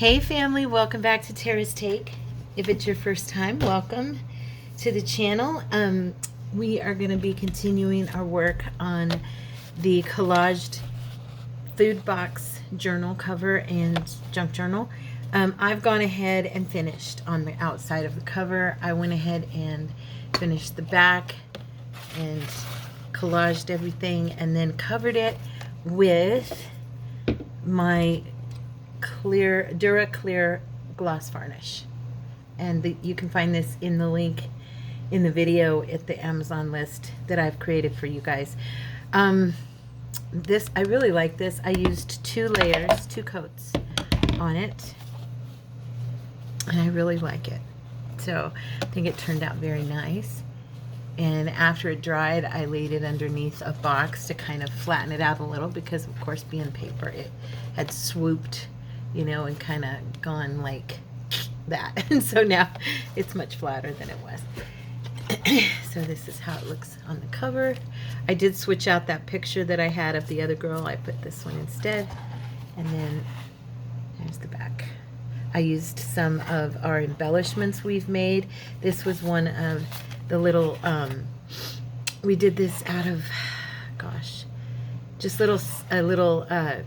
Hey family, welcome back to Tara's Take. If it's your first time, welcome to the channel. We are going to be continuing our work on the collaged food box journal cover and junk journal. I've gone ahead and finished on the outside of the cover. I went ahead and finished the back and collaged everything and then covered it with my Dura Clear gloss varnish, and you can find this in the link in the video at the Amazon list that I've created for you guys. I really like this. I used two coats on it, and I really like it. So I think it turned out very nice. And after it dried, I laid it underneath a box to kind of flatten it out a little, because of course being paper, it had swooped, you know, and kind of gone like that. And so now it's much flatter than it was. So this is how it looks on the cover. I did switch out that picture that I had of the other girl. I put this one instead. And then there's the back. I used some of our embellishments we've made. This was one of the little, we did this out of, gosh, just little, what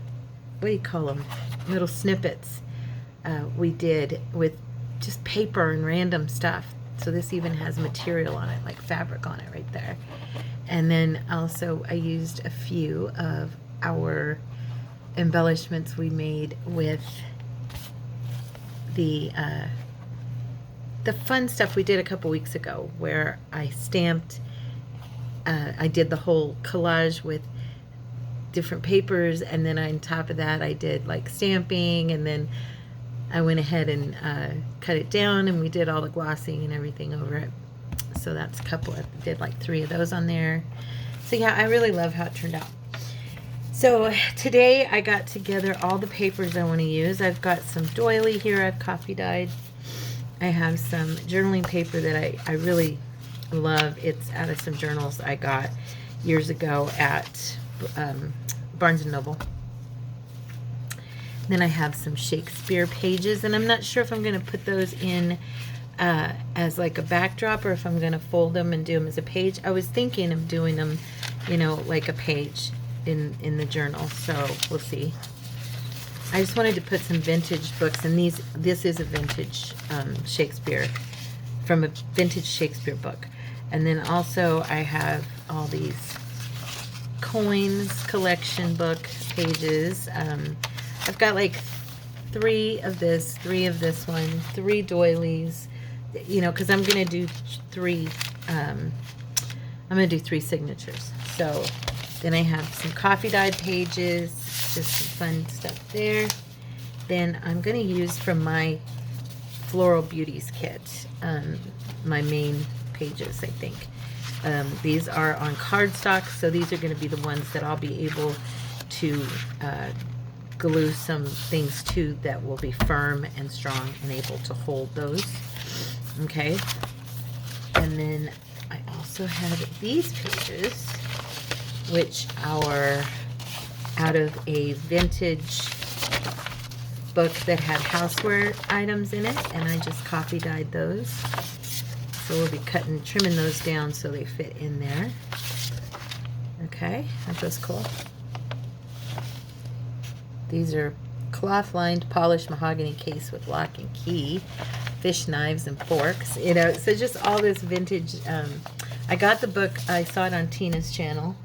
do you call them? Little snippets we did with just paper and random stuff. So this even has material on it, like fabric on it right there. And then also I used a few of our embellishments we made with the fun stuff we did a couple weeks ago, where I stamped, I did the whole collage with different papers, and then on top of that I did like stamping, and then I went ahead and cut it down, and we did all the glossing and everything over it. So that's a couple, I did like 3 of those on there. So yeah, I really love how it turned out. So today I got together all the papers I want to use. I've got some doily here I've coffee dyed. I have some journaling paper that I really love. It's out of some journals I got years ago at Barnes & Noble. Then I have some Shakespeare pages, and I'm not sure if I'm going to put those in as like a backdrop, or if I'm going to fold them and do them as a page. I was thinking of doing them, you know, like a page in the journal, so we'll see. I just wanted to put some vintage books, and this is a vintage Shakespeare, from a vintage Shakespeare book. And then also I have all these coins collection book pages. I've got like 3 of this, 3 of this one, 3 doilies, you know, because I'm gonna do 3 signatures. So then I have some coffee dyed pages, just some fun stuff there. Then I'm going to use from my Floral Beauties kit, my main pages, I think. These are on cardstock, so these are going to be the ones that I'll be able to glue some things to that will be firm and strong and able to hold those. Okay. And then I also have these pages, which are out of a vintage book that had houseware items in it, and I just coffee dyed those. So we'll be trimming those down so they fit in there. Okay, aren't those cool? These are cloth-lined polished mahogany case with lock and key, fish knives and forks, you know, so just all this vintage. I got the book, I saw it on Tina's channel.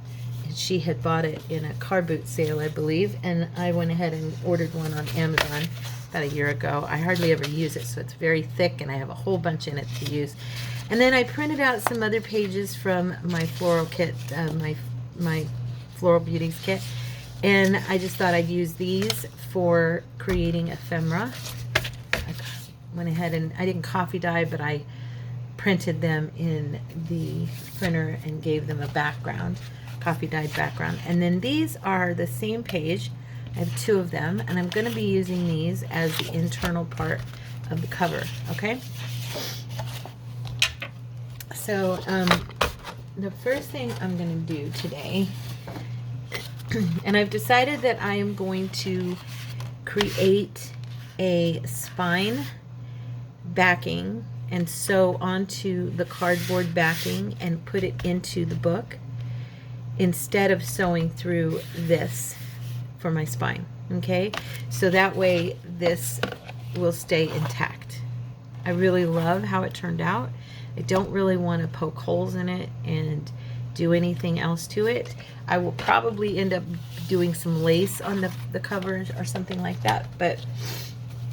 She had bought it in a car boot sale, I believe, and I went ahead and ordered one on Amazon about a year ago. I hardly ever use it, so it's very thick, and I have a whole bunch in it to use. And then I printed out some other pages from my floral kit, my Floral Beauties kit, and I just thought I'd use these for creating ephemera. I went ahead and I didn't coffee dye, but I printed them in the printer and gave them a background, coffee dyed background. And then these are the same page. I have 2 of them, and I'm going to be using these as the internal part of the cover. Okay, so the first thing I'm going to do today, and I've decided that I am going to create a spine backing and sew onto the cardboard backing and put it into the book instead of sewing through this for my spine. Okay, so that way this will stay intact. I really love how it turned out. I don't really want to poke holes in it and do anything else to it. I will probably end up doing some lace on the cover or something like that, but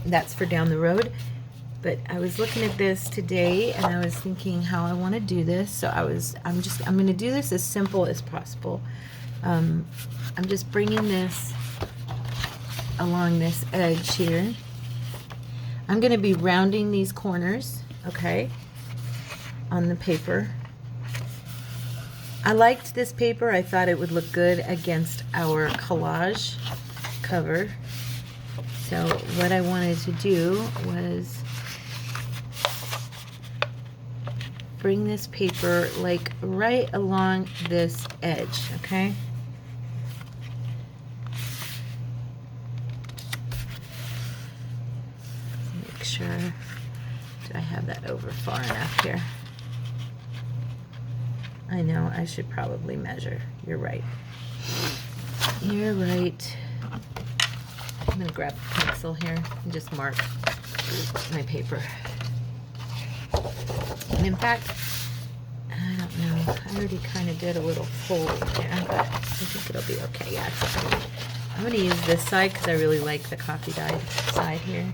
that's for down the road. But I was looking at this today and I was thinking how I want to do this. So I'm going to do this as simple as possible. I'm just bringing this along this edge here. I'm going to be rounding these corners, okay, on the paper. I liked this paper. I thought it would look good against our collage cover. So what I wanted to do was bring this paper like right along this edge, okay? Make sure, do I have that over far enough here? I know, I should probably measure. You're right. You're right. I'm going to grab a pencil here and just mark my paper. And in fact, I don't know, I already kind of did a little fold there, but I think it'll be okay. Yeah, it's okay. I'm going to use this side because I really like the coffee dyed side here.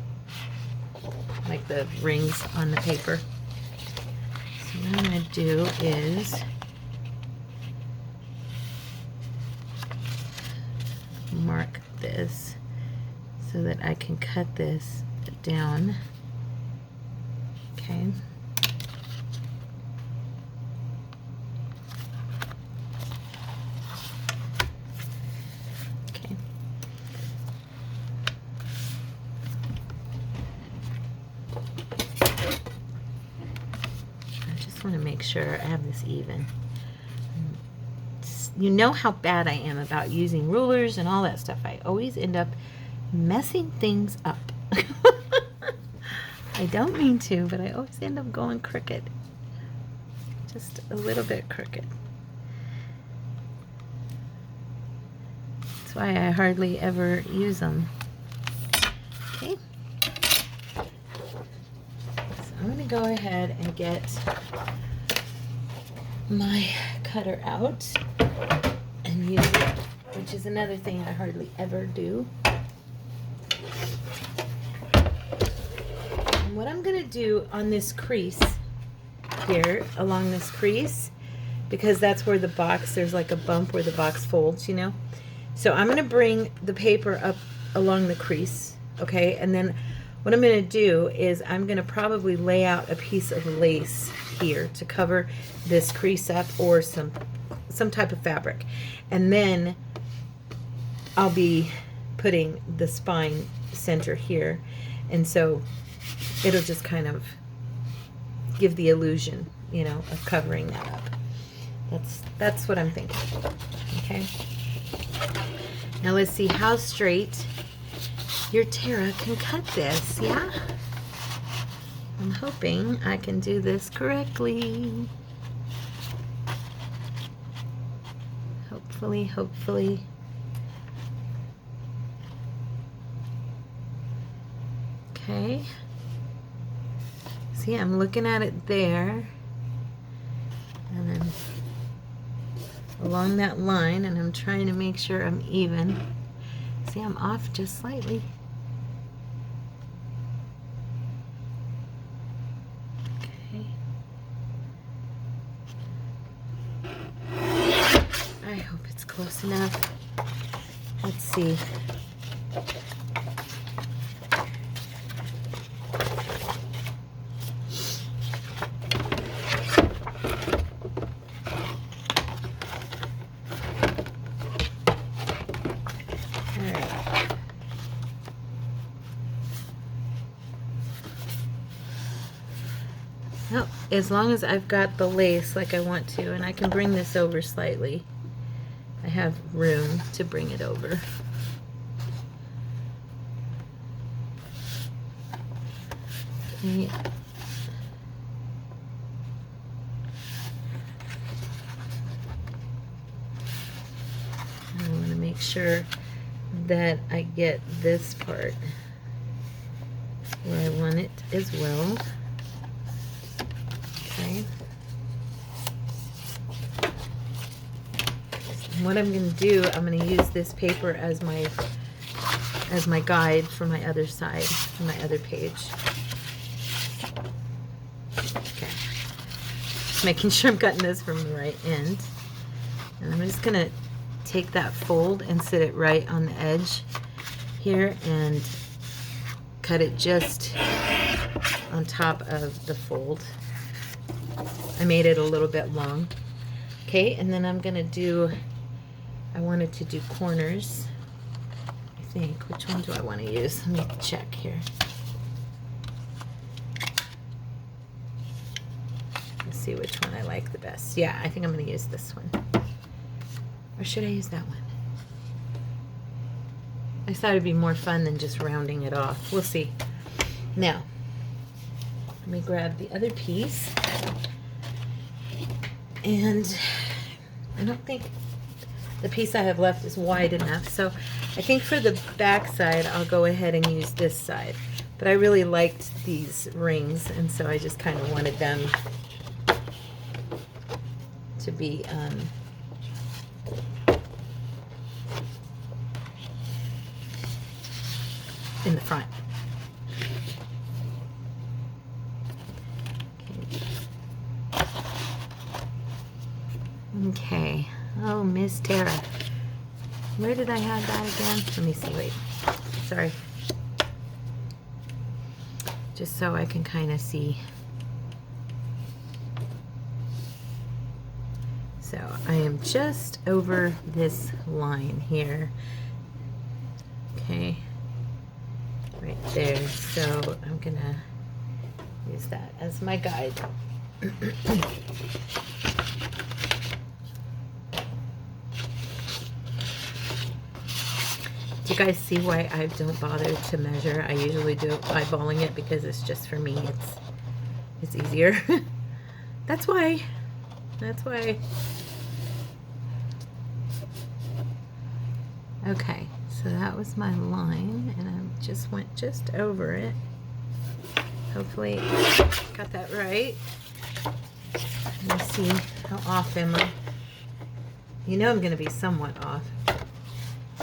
Like the rings on the paper. So what I'm going to do is mark this so that I can cut this down. Okay. Okay. I just want to make sure I have this even. You know how bad I am about using rulers and all that stuff. I always end up messing things up. I don't mean to, but I always end up going crooked. Just a little bit crooked. That's why I hardly ever use them. Okay. So I'm going to go ahead and get my cutter out and use it, which is another thing I hardly ever do. And what I'm going to do on this crease here, along this crease, because that's where the box, there's like a bump where the box folds, you know. So I'm going to bring the paper up along the crease, okay, and then what I'm going to do is I'm going to probably lay out a piece of lace here to cover this crease up, or some type of fabric, and then I'll be putting the spine center here, and so it'll just kind of give the illusion, you know, of covering that up. That's what I'm thinking. Okay, now let's see how straight your Tara can cut this. Yeah, I'm hoping I can do this correctly. Hopefully. Okay. See, I'm looking at it there, and then along that line, and I'm trying to make sure I'm even. See, I'm off just slightly. Okay. I hope it's close enough. Let's see. Well, as long as I've got the lace like I want to, and I can bring this over slightly. I have room to bring it over. Okay. I want to make sure that I get this part where I want it as well. Okay. And what I'm going to do, I'm going to use this paper as my guide for my other side, for my other page. Okay. Just making sure I'm cutting this from the right end. And I'm just going to take that fold and sit it right on the edge here and cut it just on top of the fold. I made it a little bit long. Okay, and then I'm gonna do, I wanted to do corners, I think. Which one do I want to use? Let me check here. Let's see which one I like the best. Yeah, I think I'm gonna use this one. Or should I use that one? I thought it'd be more fun than just rounding it off. We'll see. Now, let me grab the other piece. And I don't think the piece I have left is wide enough. So I think for the back side, I'll go ahead and use this side. But I really liked these rings, and so I just kind of wanted them to be in the front. Okay. Oh, Miss Tara. Where did I have that again? Let me see. Wait. Sorry. Just so I can kind of see. So I am just over this line here. Okay. Right there. So I'm gonna use that as my guide. Do you guys see why I don't bother to measure? I usually do eyeballing it because it's just, for me, it's easier. That's why. That's why. Okay, so that was my line, and I just went just over it. Hopefully got that right. Let me see, how off am I? You know I'm going to be somewhat off.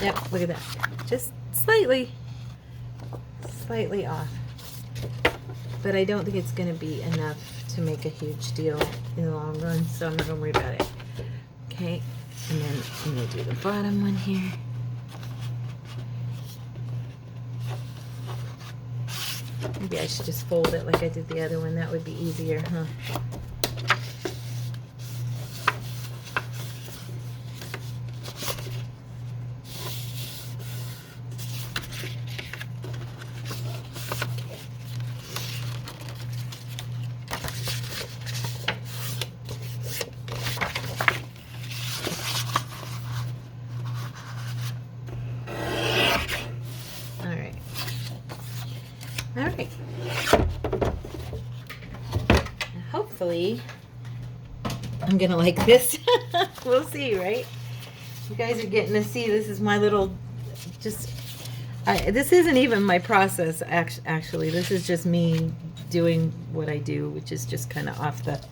Yep, look at that. Just slightly off. But I don't think it's going to be enough to make a huge deal in the long run, so I'm not going to worry about it. Okay, and then I'm going to do the bottom one here. Maybe I should just fold it like I did the other one. That would be easier, huh? Alright. Hopefully, I'm gonna like this. We'll see, right? You guys are getting to see, this is my little, this isn't even my process, actually. This is just me doing what I do, which is just kind of off the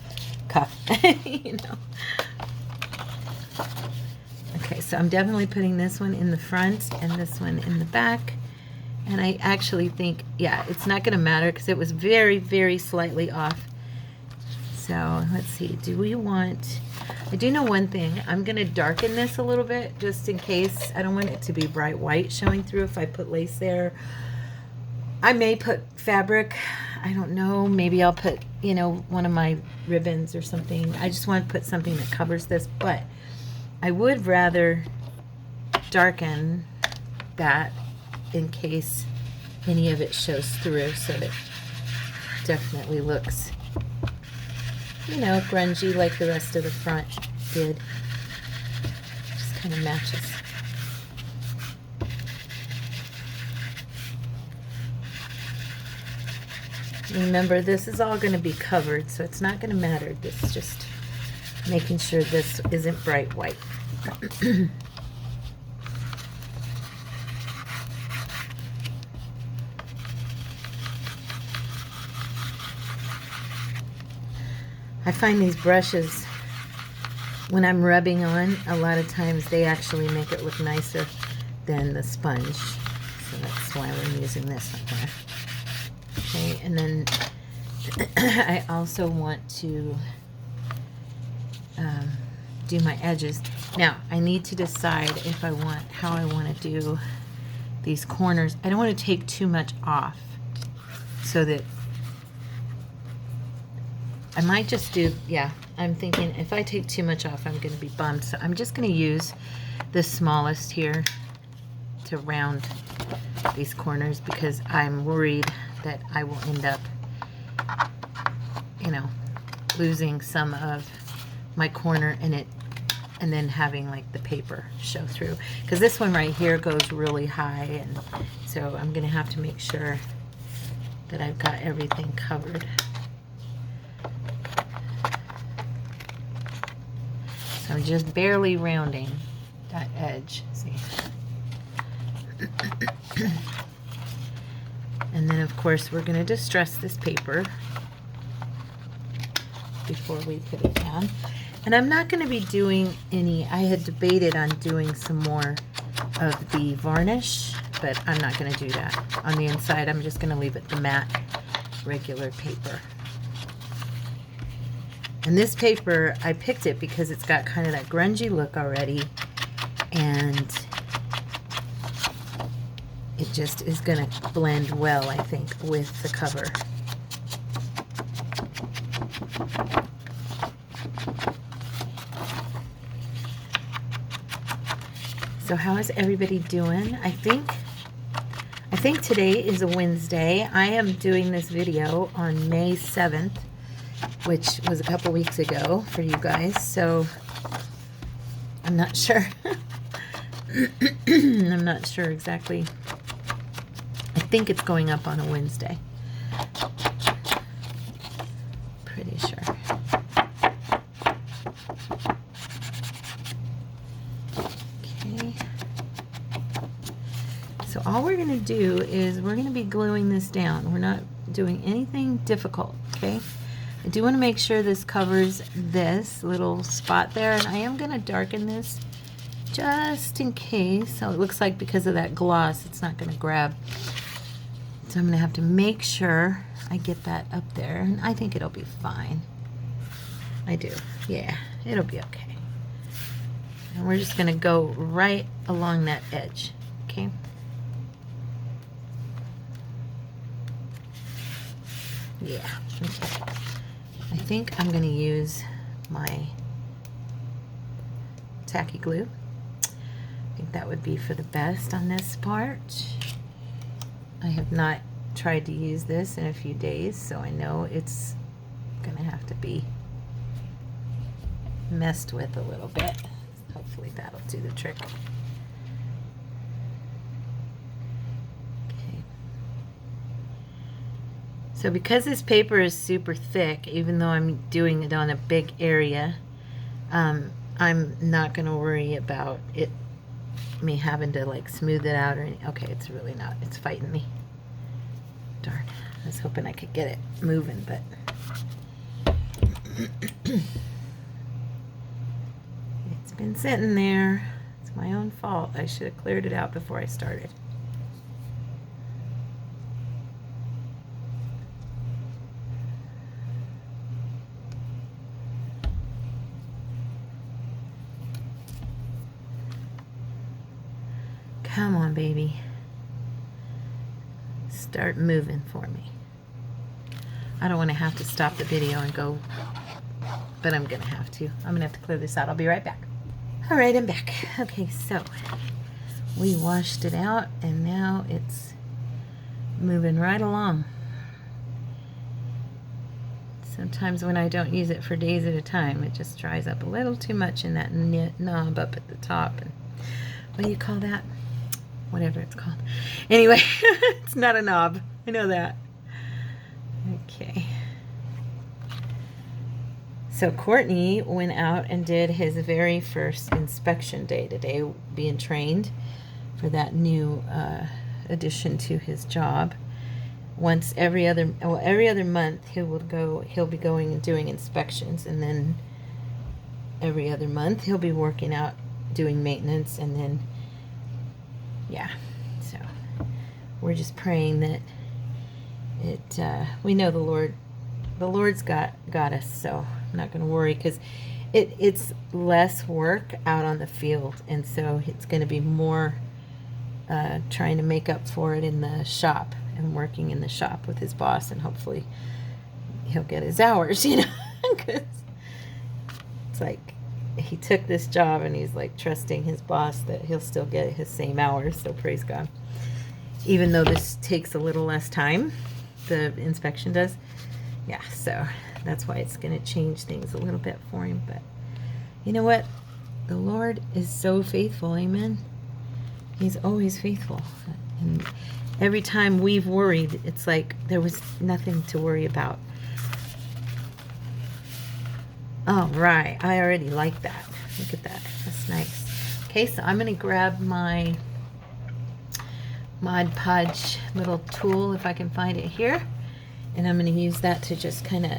cuff, you know. Okay, so I'm definitely putting this one in the front and this one in the back. And I actually think, yeah, it's not going to matter because it was very, very slightly off. So let's see, do we want, I do know one thing. I'm going to darken this a little bit just in case. I don't want it to be bright white showing through if I put lace there. I may put fabric. I don't know. Maybe I'll put, you know, one of my ribbons or something. I just want to put something that covers this. But I would rather darken that in case any of it shows through, so it definitely looks, you know, grungy like the rest of the front did. Just kind of matches. Remember, this is all going to be covered, so it's not going to matter. This is just making sure this isn't bright white. I find these brushes, when I'm rubbing on, a lot of times they actually make it look nicer than the sponge. So that's why I'm using this one here. Okay, and then I also want to do my edges. Now, I need to decide if I want, how I want to do these corners. I don't want to take too much off, so that I might just do, yeah, I'm thinking if I take too much off, I'm going to be bummed. So I'm just going to use the smallest here to round these corners, because I'm worried that I will end up, you know, losing some of my corner in it, and then having like the paper show through, because this one right here goes really high, and so I'm gonna have to make sure that I've got everything covered. So I'm just barely rounding that edge, see. And then of course we're going to distress this paper before we put it down. And I'm not going to be doing any, I had debated on doing some more of the varnish, but I'm not going to do that. On the inside, I'm just going to leave it the matte regular paper. And this paper, I picked it because it's got kind of that grungy look already, and it just is going to blend well, I think, with the cover. So how is everybody doing? I think today is a Wednesday. I am doing this video on May 7th, which was a couple weeks ago for you guys, so I'm not sure. I'm not sure exactly. I think it's going up on a Wednesday. Pretty sure. Okay. So all we're going to do is we're going to be gluing this down. We're not doing anything difficult, okay? I do want to make sure this covers this little spot there, and I am going to darken this just in case. So it looks like because of that gloss, it's not going to grab. So I'm going to have to make sure I get that up there, and I think it'll be fine. I do. Yeah, it'll be okay. And we're just going to go right along that edge, okay? Yeah, okay. I think I'm going to use my tacky glue. I think that would be for the best on this part. I have not tried to use this in a few days, so I know it's going to have to be messed with a little bit. Hopefully that'll do the trick. Okay. So because this paper is super thick, even though I'm doing it on a big area, I'm not going to worry about it, me having to like smooth it out or anything. Okay, it's really not. It's fighting me. Darn. I was hoping I could get it moving, but it's been sitting there. It's my own fault. I should have cleared it out before I started. Come on, baby. Start moving for me. I don't want to have to stop the video and go, but I'm going to have to. I'm going to have to clear this out. I'll be right back. All right, I'm back. Okay, so we washed it out, and now it's moving right along. Sometimes when I don't use it for days at a time, it just dries up a little too much in that knob up at the top. And what do you call that? Whatever it's called. Anyway, it's not a knob. I know that. Okay. So Courtney went out and did his very first inspection day today, being trained for that new addition to his job. Once every other month he'll be going and doing inspections, and then every other month he'll be working out doing maintenance, and then yeah. So we're just praying that we know the Lord's got us, so I'm not going to worry, because it's less work out on the field, and so it's going to be more trying to make up for it in the shop and working in the shop with his boss, and hopefully he'll get his hours, you know, because it's like he took this job and he's like trusting his boss that he'll still get his same hours, so praise God. Even though this takes a little less time, the inspection does. Yeah, so that's why it's going to change things a little bit for him. But you know what? The Lord is so faithful, amen? He's always faithful. And every time we've worried, it's like there was nothing to worry about. All right, I already like that. Look at that. That's nice. Okay, so I'm going to grab my Mod Podge little tool, if I can find it here. And I'm going to use that to just kind of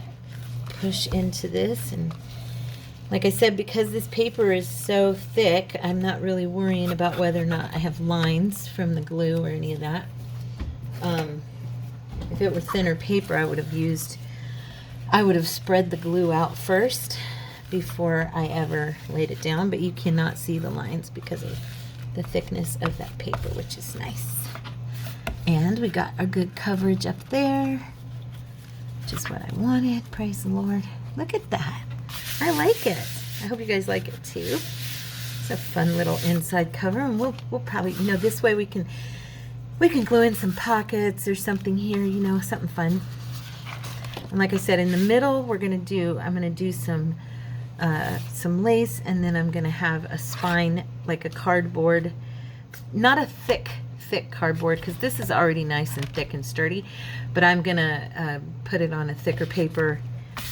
push into this. And like I said, because this paper is so thick, I'm not really worrying about whether or not I have lines from the glue or any of that. If it were thinner paper, I would have spread the glue out first before I ever laid it down, but you cannot see the lines because of the thickness of that paper, which is nice. And we got a good coverage up there, which is what I wanted. Praise the Lord. Look at that. I like it. I hope you guys like it too. It's a fun little inside cover, and we'll probably, you know, this way we can glue in some pockets or something here, you know, something fun. And like I said, in the middle, I'm gonna do some lace, and then I'm gonna have a spine, like a cardboard, not a thick cardboard, because this is already nice and thick and sturdy, but I'm gonna put it on a thicker paper,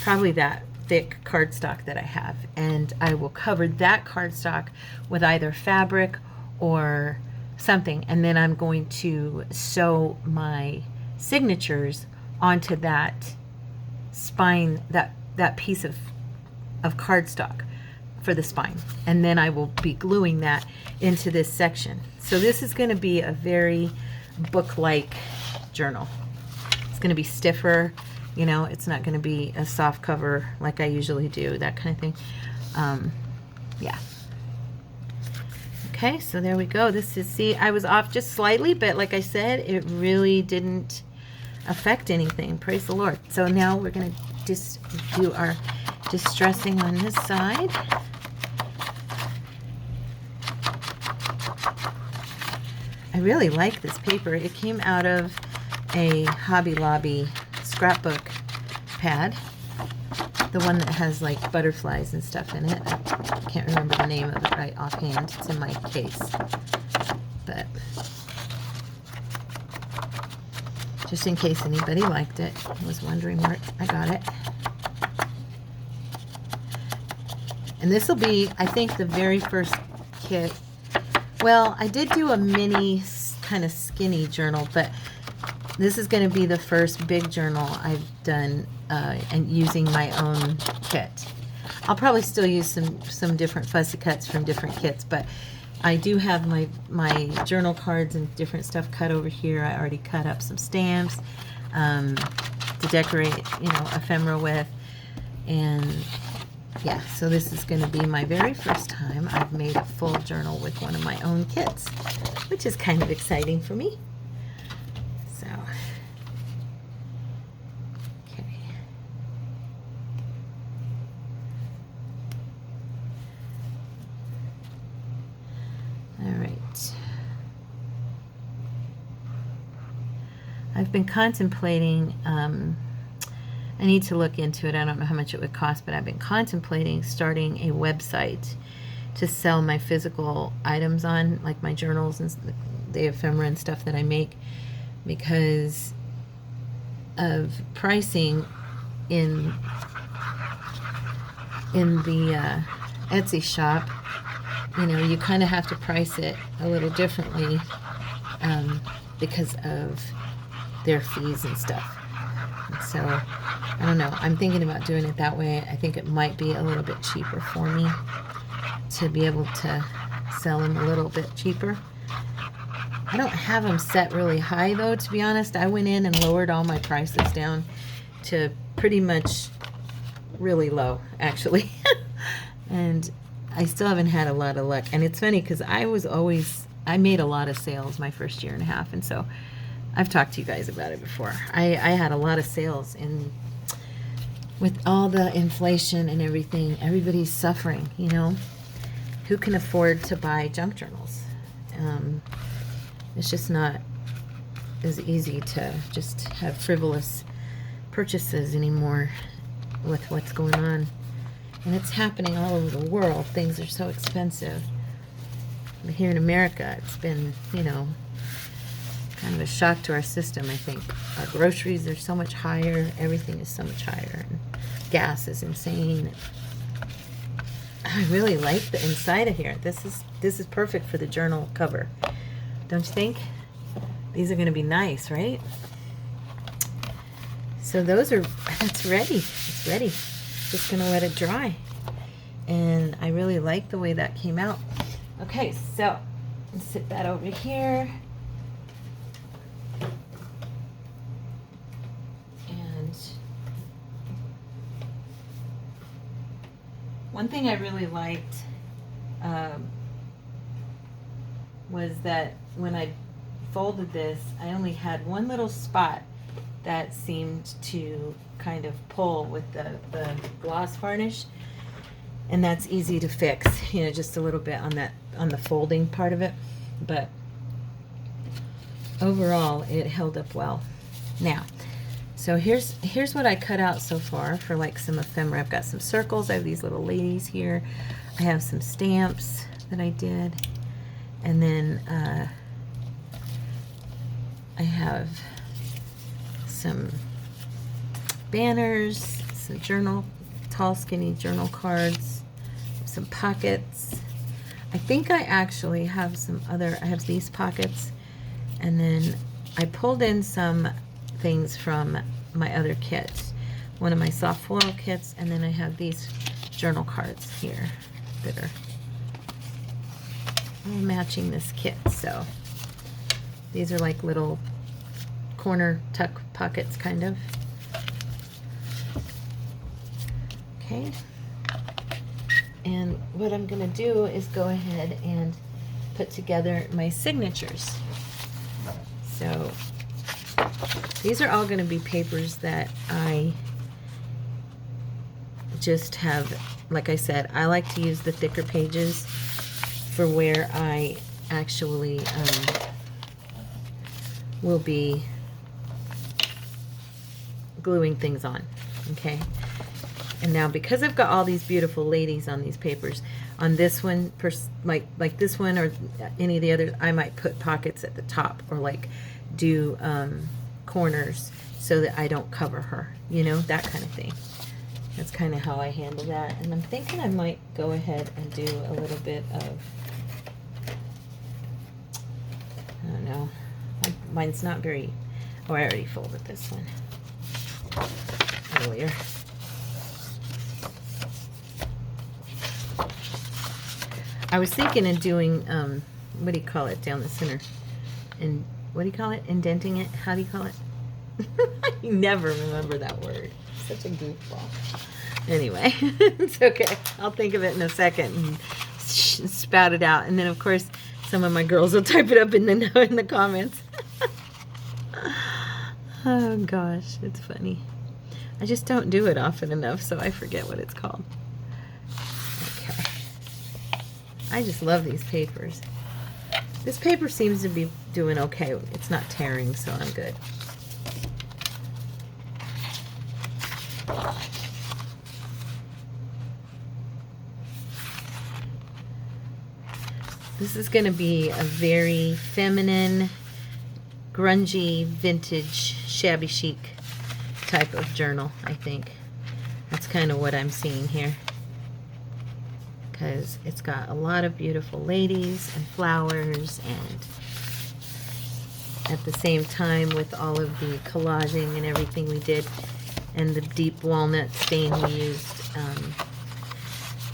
probably that thick cardstock that I have, and I will cover that cardstock with either fabric or something, and then I'm going to sew my signatures onto that spine, that piece of cardstock for the spine, and then I will be gluing that into this section. So this is going to be a very book-like journal. It's going to be stiffer, you know, it's not going to be a soft cover like I usually do, that kind of thing. Yeah. Okay, so there we go. This is, see, I was off just slightly, but like I said, it really didn't affect anything. Praise the Lord. So now we're going to just do our distressing on this side. I really like this paper. It came out of a Hobby Lobby scrapbook pad, the one that has like butterflies and stuff in it. I can't remember the name of it right offhand. It's in my case, but just in case anybody liked it, was wondering where I got it. And this will be, I think, the very first kit. Well, I did do a mini kind of skinny journal, but this is going to be the first big journal I've done and using my own kit. I'll probably still use some different fussy cuts from different kits, but I do have my journal cards and different stuff cut over here. I already cut up some stamps to decorate, you know, ephemera with. And yeah, so this is going to be my very first time I've made a full journal with one of my own kits, which is kind of exciting for me. So, okay. All right. I've been contemplating, I need to look into it. I don't know how much it would cost, but I've been contemplating starting a website to sell my physical items on, like my journals and the ephemera and stuff that I make, because of pricing in the Etsy shop. You know, you kind of have to price it a little differently because of their fees and stuff. And so, I don't know. I'm thinking about doing it that way. I think it might be a little bit cheaper for me to be able to sell them a little bit cheaper. I don't have them set really high, though, to be honest. I went in and lowered all my prices down to pretty much really low, actually. And I still haven't had a lot of luck. And it's funny because I made a lot of sales my first year and a half. And so I've talked to you guys about it before. I had a lot of sales, and with all the inflation and everything, everybody's suffering, you know. Who can afford to buy junk journals? It's just not as easy to just have frivolous purchases anymore with what's going on. And it's happening all over the world. Things are so expensive. But here in America, it's been, you know, kind of a shock to our system, I think. Our groceries are so much higher. Everything is so much higher. And gas is insane. I really like the inside of here. This is perfect for the journal cover. Don't you think? These are going to be nice, right? So that's ready. It's ready. Just going to let it dry. And I really like the way that came out. Okay, so let's sit that over here. And one thing I really liked was that when I folded this, I only had one little spot that seemed to kind of pull with the gloss varnish, and that's easy to fix, you know, just a little bit on the folding part of it, but overall it held up well. Now, so here's what I cut out so far for like some ephemera. I've got some circles, I have these little ladies here, I have some stamps that I did, and then I have some banners, some tall skinny journal cards, some pockets. I think I actually have I have these pockets, and then I pulled in some things from my other kits, one of my soft foil kits, and then I have these journal cards here that are all matching this kit. So these are like little corner tuck pockets, kind of. Okay. And what I'm going to do is go ahead and put together my signatures. So these are all going to be papers that I just have, like I said, I like to use the thicker pages for where I actually will be gluing things on. Okay. And now, because I've got all these beautiful ladies on these papers, on this one, like this one or any of the others, I might put pockets at the top, or like do corners so that I don't cover her, you know, that kind of thing. That's kind of how I handle that. And I'm thinking I might go ahead and do a little bit of, I don't know, mine's not very, oh, I already folded this one earlier. I was thinking of doing, what do you call it, down the center? And what do you call it? Indenting it? How do you call it? I never remember that word. Such a goofball. Anyway, it's okay. I'll think of it in a second and spout it out. And then, of course, some of my girls will type it up in the comments. Oh, gosh. It's funny. I just don't do it often enough, so I forget what it's called. Okay. I just love these papers. This paper seems to be doing okay. It's not tearing, so I'm good. This is going to be a very feminine, grungy, vintage, shabby chic type of journal, I think. That's kind of what I'm seeing here. Because it's got a lot of beautiful ladies and flowers, and at the same time with all of the collaging and everything we did and the deep walnut stain we used,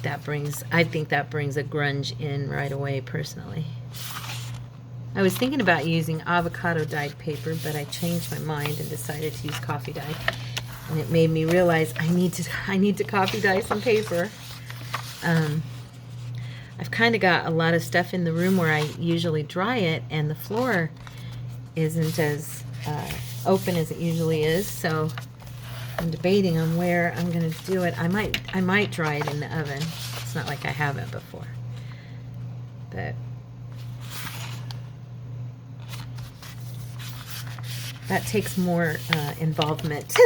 I think that brings a grunge in right away personally. I was thinking about using avocado dyed paper, but I changed my mind and decided to use coffee dye, and it made me realize I need to coffee dye some paper. I've kind of got a lot of stuff in the room where I usually dry it, and the floor isn't as open as it usually is, so I'm debating on where I'm going to do it. I might dry it in the oven. It's not like I haven't before, but that takes more involvement.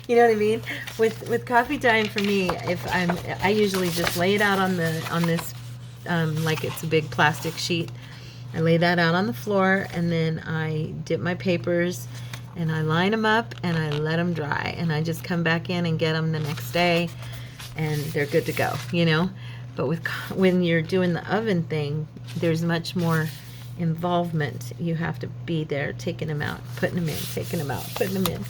You know what I mean? With coffee dye, for me, I usually just lay it out on this like it's a big plastic sheet. I lay that out on the floor, and then I dip my papers and I line them up and I let them dry, and I just come back in and get them the next day, and they're good to go, you know. But when you're doing the oven thing, there's much more involvement. You have to be there taking them out, putting them in, taking them out, putting them in.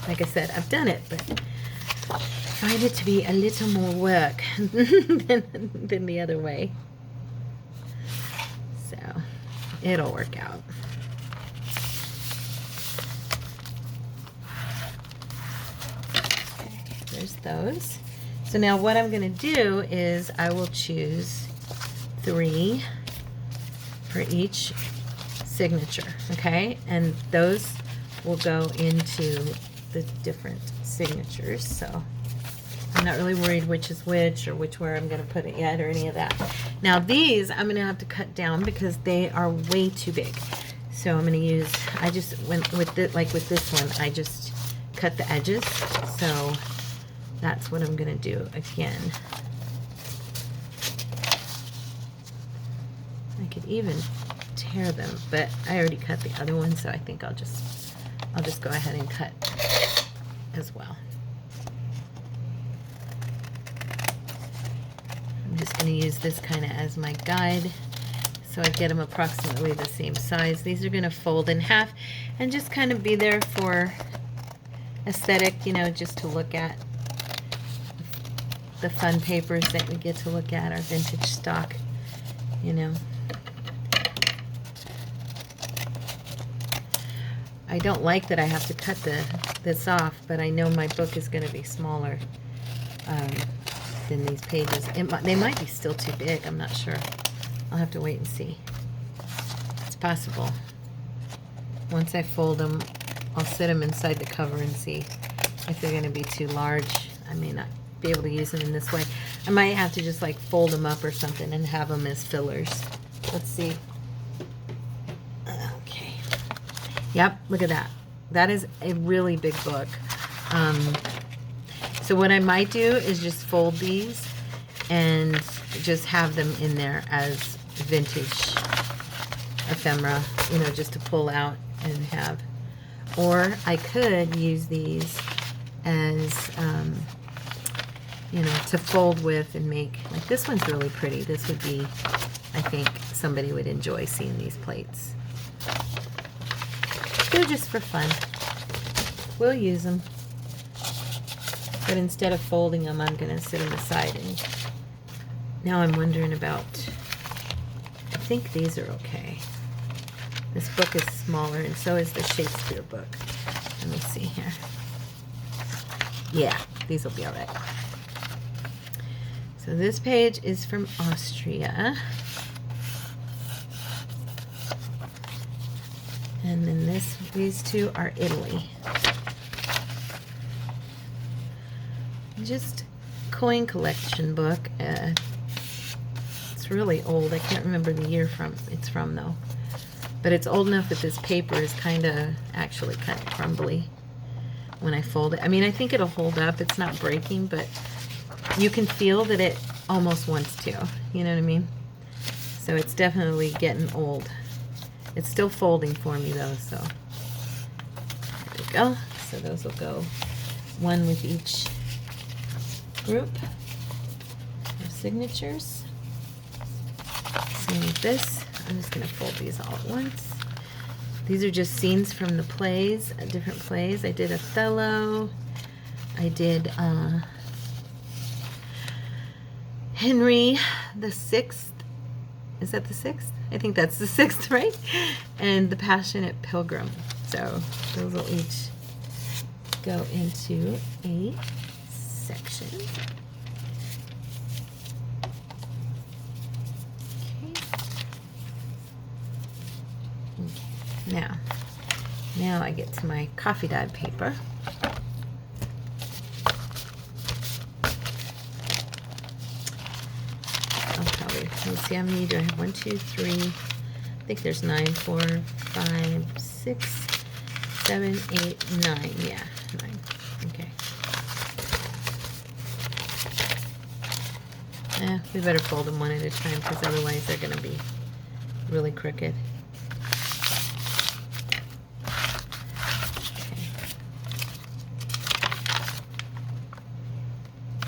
Like I said, I've done it, but I find it to be a little more work than the other way. So it'll work out. Okay, there's those. So now what I'm going to do is I will choose 3 for each signature, okay? And those will go into the different signatures, so I'm not really worried which is which or where I'm going to put it yet or any of that. Now these I'm going to have to cut down because they are way too big. So I'm going to use, I just went with it, like with this one, I just cut the edges. So that's what I'm going to do again. I could even tear them, but I already cut the other one, so I think I'll just go ahead and cut as well. I'm just going to use this kind of as my guide, so I get them approximately the same size. These are going to fold in half and just kind of be there for aesthetic, you know, just to look at the fun papers that we get to look at, our vintage stock, you know. I don't like that I have to cut this off, but I know my book is going to be smaller than these pages. They might be still too big. I'm not sure. I'll have to wait and see. It's possible. Once I fold them, I'll sit them inside the cover and see if they're going to be too large. I may not be able to use them in this way. I might have to just like fold them up or something and have them as fillers. Let's see. Yep, look at that. That is a really big book. So what I might do is just fold these and just have them in there as vintage ephemera, you know, just to pull out and have. Or I could use these as, you know, to fold with and make, like this one's really pretty. This would be, I think somebody would enjoy seeing these plates. They're just for fun. We'll use them. But instead of folding them, I'm going to sit them aside. And now I'm wondering about, I think these are okay. This book is smaller, and so is the Shakespeare book. Let me see here. Yeah, these will be all right. So this page is from Austria. And then these two are Italy. Just coin collection book. It's really old. I can't remember the year it's from though. But it's old enough that this paper is actually kind of crumbly when I fold it. I mean, I think it'll hold up. It's not breaking, but you can feel that it almost wants to. You know what I mean? So it's definitely getting old. It's still folding for me though, so go. So those will go one with each group of signatures. Same with this. I'm just going to fold these all at once. These are just scenes from the plays, different plays. I did Othello. I did Henry the Sixth. Is that the sixth? I think that's the sixth, right? And The Passionate Pilgrim. So those will each go into a section. Okay. Now I get to my coffee dyed paper. Let's see, how many do I have? 1, 2, 3. I think there's 9, 4, 5, 6, 7, 8, 9. Yeah, 9. Okay. We better fold them one at a time because otherwise they're going to be really crooked.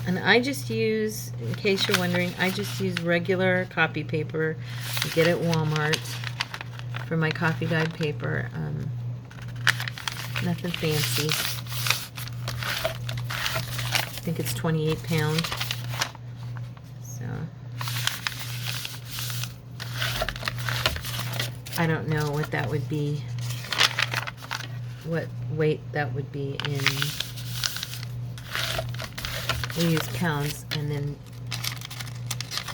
And I just use, in case you're wondering, I just use regular copy paper you get at Walmart for my coffee dyed paper. Nothing fancy. I think it's 28 pounds. So I don't know what that would be, what weight that would be in. We use pounds, and then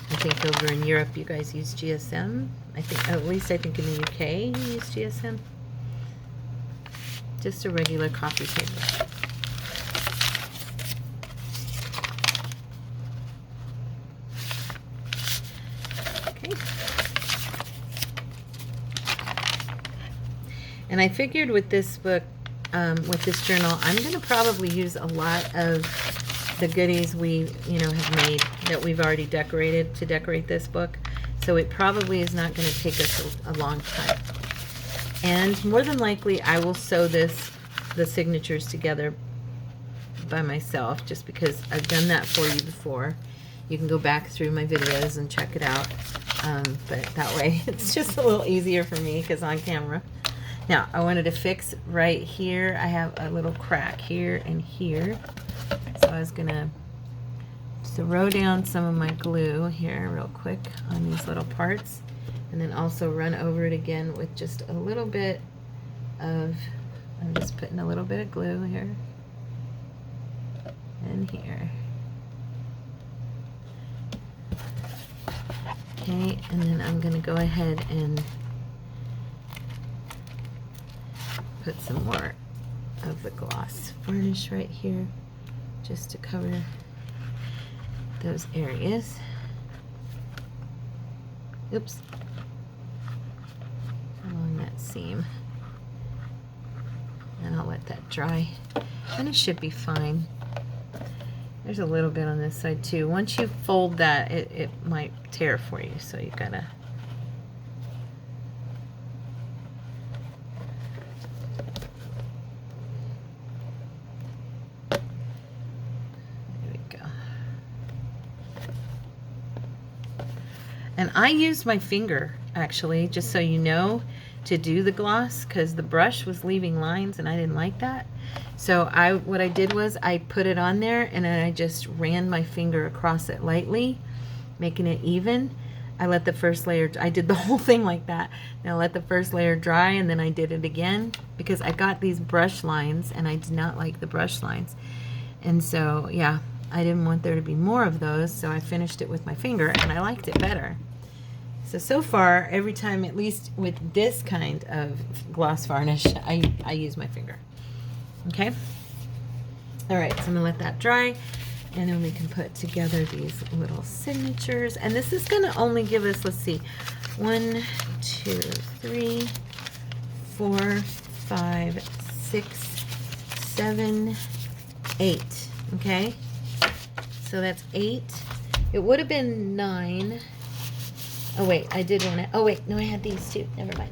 I think over in Europe you guys use GSM. I think, at least I think in the UK you use GSM. Just a regular coffee paper. Okay. And I figured with this book, with this journal, I'm going to probably use a lot of the goodies we have made that we've already decorated to decorate this book, so it probably is not going to take us a long time. And more than likely I will sew the signatures together by myself, just because I've done that for you before. You can go back through my videos and check it out, but that way it's just a little easier for me because on camera. Now I wanted to fix right here. I have a little crack here and here. So I was going to throw down some of my glue here real quick on these little parts, and then also run over it again with just a little bit of, I'm just putting a little bit of glue here and here. Okay, and then I'm going to go ahead and put some more of the gloss varnish right here, just to cover those areas. Oops. Along that seam. And I'll let that dry. And it should be fine. There's a little bit on this side too. Once you fold that, it might tear for you, so you gotta And I used my finger, actually, just so you know, to do the gloss, because the brush was leaving lines and I didn't like that. So what I did was I put it on there and then I just ran my finger across it lightly, making it even. I let the first layer, I did the whole thing like that. Now let the first layer dry, and then I did it again because I got these brush lines and I did not like the brush lines. And so, yeah, I didn't want there to be more of those, so I finished it with my finger and I liked it better. So far, every time, at least with this kind of gloss varnish, I use my finger. Okay? All right, so I'm gonna let that dry, and then we can put together these little signatures. And this is gonna only give us, let's see, 1, 2, 3, 4, 5, 6, 7, 8. Okay? So that's 8. It would have been 9. Oh wait, I did want to, oh wait, no, I had these too, never mind.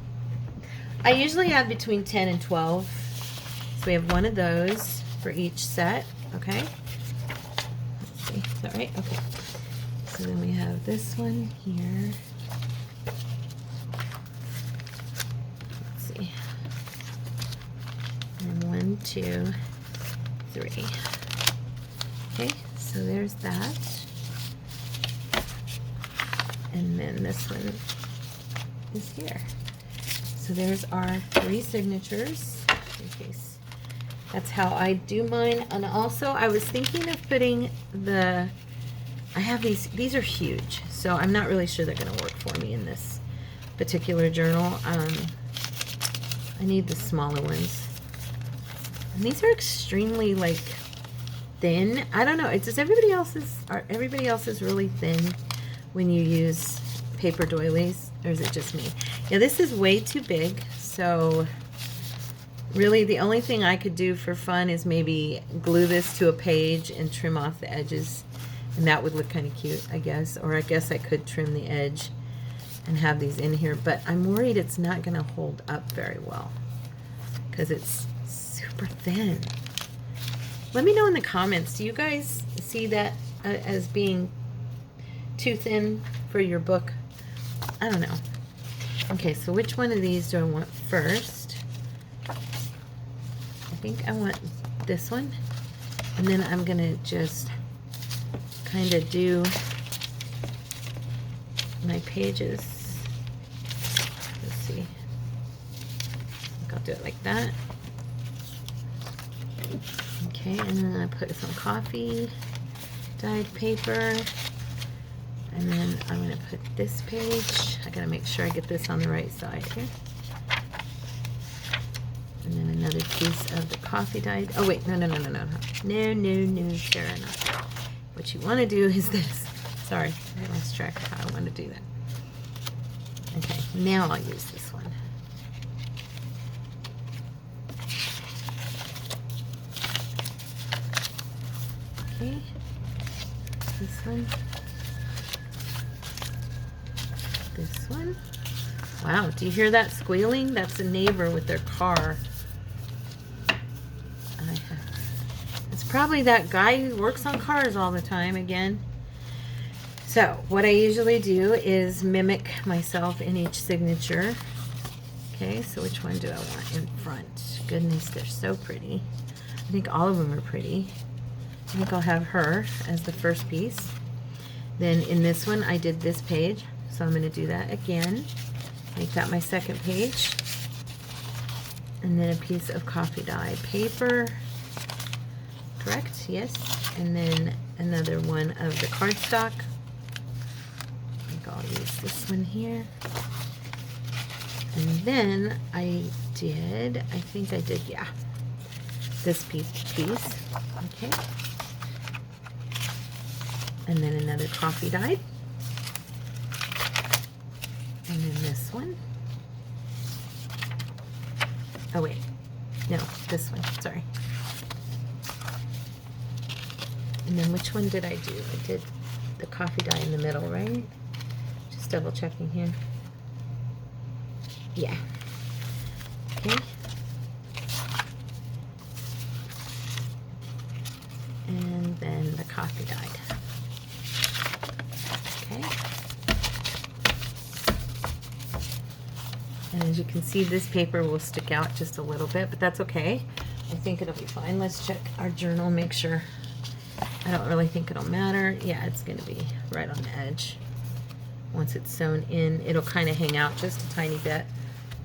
I usually have between 10 and 12 So we have one of those for each set, okay? Let's see, is that right? Okay. So then we have this one here. Let's see. And 1, 2, 3. Okay, so there's that. And then this one is here. So there's our 3 signatures. In case that's how I do mine. And also I was thinking of putting the, I have these are huge, so I'm not really sure they're gonna work for me in this particular journal. I need the smaller ones. And these are extremely like thin. I don't know, it's just everybody else is really thin when you use paper doilies, or is it just me? Yeah, this is way too big, so really the only thing I could do for fun is maybe glue this to a page and trim off the edges, and that would look kind of cute, I guess. Or I guess I could trim the edge and have these in here, but I'm worried it's not going to hold up very well because it's super thin. Let me know in the comments, do you guys see that as being too thin for your book? I don't know. Okay, so which one of these do I want first? I think I want this one, and then I'm gonna just kind of do my pages. Let's see. I think I'll do it like that. Okay, and then I put some coffee dyed paper. And then I'm going to put this page. I got to make sure I get this on the right side here. And then another piece of the coffee dyed. Oh wait, no, Sarah, not. What you want to do is this. Sorry, I lost track of how I want to do that. Okay, now I'll use this one. Okay, this one. This one. Wow, do you hear that squealing? That's a neighbor with their car. It's probably that guy who works on cars all the time again. So what I usually do is mimic myself in each signature. Okay, so which one do I want in front? Goodness, they're so pretty. I think all of them are pretty. I think I'll have her as the first piece. Then in this one I did this page. So I'm going to do that again, make that my second page, and then a piece of coffee dyed paper, correct? Yes. And then another one of the cardstock. I think I'll use this one here. And then I think I did, yeah, this piece, okay. And then another coffee dyed. And then this one. Oh wait, no, this one, sorry. And then which one did I do? I did the coffee dye in the middle, right? Just double checking here. Yeah. Okay. And then the coffee dyed. Okay. And as you can see, this paper will stick out just a little bit, but that's okay. I think it'll be fine. Let's check our journal, make sure. I don't really think it'll matter. Yeah, it's going to be right on the edge. Once it's sewn in, it'll kind of hang out just a tiny bit,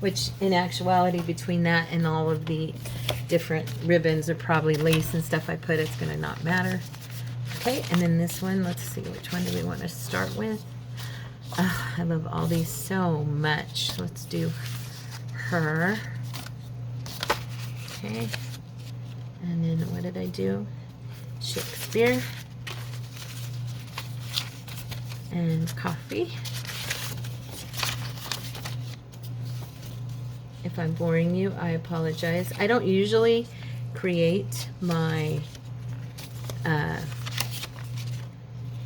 which in actuality, between that and all of the different ribbons or probably lace and stuff I put, it's going to not matter. Okay, and then this one, let's see, which one do we want to start with? Oh, I love all these so much. Let's do her. Okay. And then what did I do? Shakespeare. And coffee. If I'm boring you, I apologize. I don't usually create my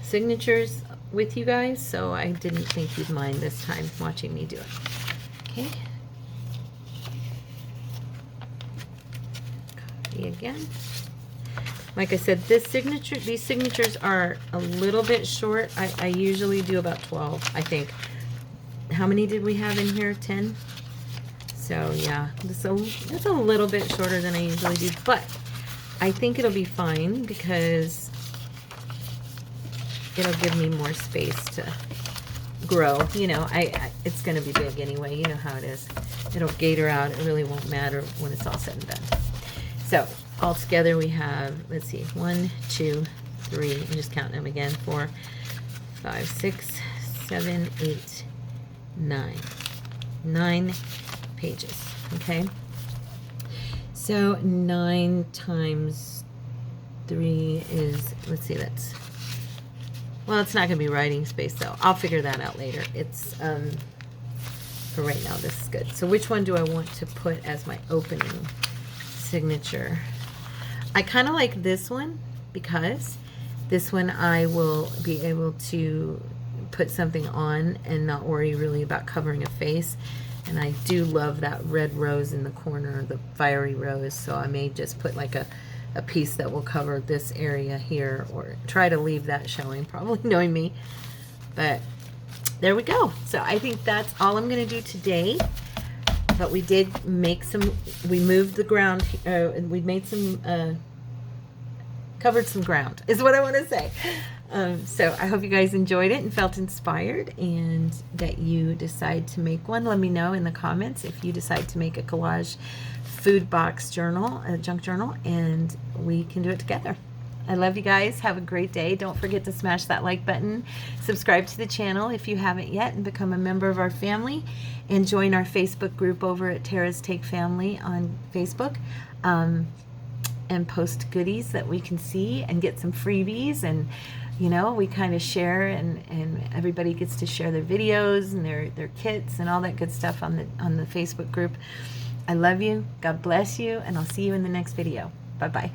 signatures with you guys, so I didn't think you'd mind this time watching me do it. Okay. Shabby again. Like I said, these signatures are a little bit short. I usually do about 12, I think. How many did we have in here? 10? So yeah, that's a little bit shorter than I usually do, but I think it'll be fine because it'll give me more space to grow. You know, it's going to be big anyway. You know how it is. It'll gator out. It really won't matter when it's all said and done. So all together we have, let's see, 1, 2, 3. I'm just counting them again. 4, 5, 6, 7, 8, 9. 9 pages. Okay. So 9 times 3 is, let's see, that's, well, it's not going to be writing space though. I'll figure that out later. It's, for right now, this is good. So which one do I want to put as my opening signature? I kind of like this one because this one I will be able to put something on and not worry really about covering a face. And I do love that red rose in the corner, the fiery rose, so I may just put like a piece that will cover this area here, or try to leave that showing, probably knowing me. But there we go. So I think that's all I'm going to do today. But we did make some, we moved the ground, we made some, covered some ground, is what I want to say. So I hope you guys enjoyed it and felt inspired, and that you decide to make one. Let me know in the comments if you decide to make a collage food box journal, a junk journal, and we can do it together. I love you guys. Have a great day. Don't forget to smash that like button. Subscribe to the channel if you haven't yet, and become a member of our family, and join our Facebook group over at Tara's Take Family on Facebook. And post goodies that we can see and get some freebies, and you know, we kind of share, and everybody gets to share their videos and their kits and all that good stuff on the Facebook group. I love you. God bless you, and I'll see you in the next video. Bye bye.